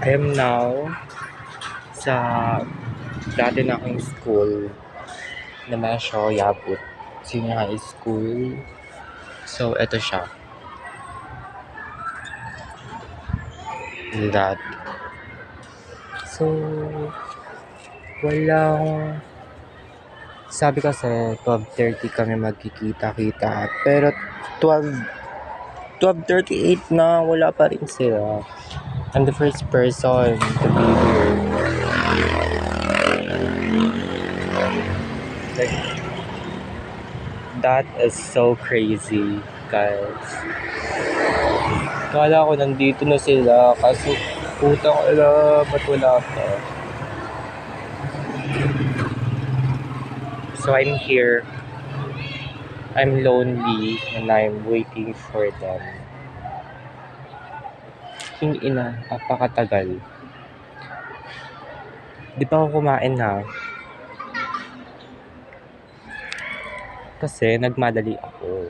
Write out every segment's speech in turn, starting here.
I am now sa dati na akong school na Mesho Yabut Senior High School. So, eto siya. That. So, walang... Sabi kasi 12:30 kami magkikita-kita. Pero 12:38 na, wala pa rin sila. I'm the first person to be here. Like, that is so crazy, guys. Kala ko nandito na sila, kaso putang ina, ba't wala pa? So I'm here. I'm lonely and I'm waiting for them. King ina, apakatagal. Di pa ako kumain ha. Kasi nagmadali ako.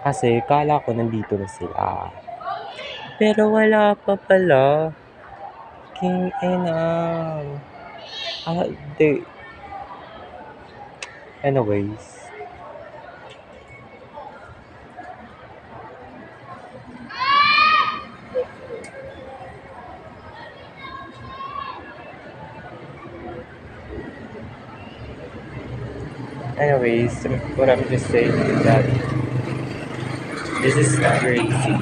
Kasi kala ko nandito na sila. Pero wala pa pala. King ina. Di. Anyways. What I'm just saying is that this is crazy.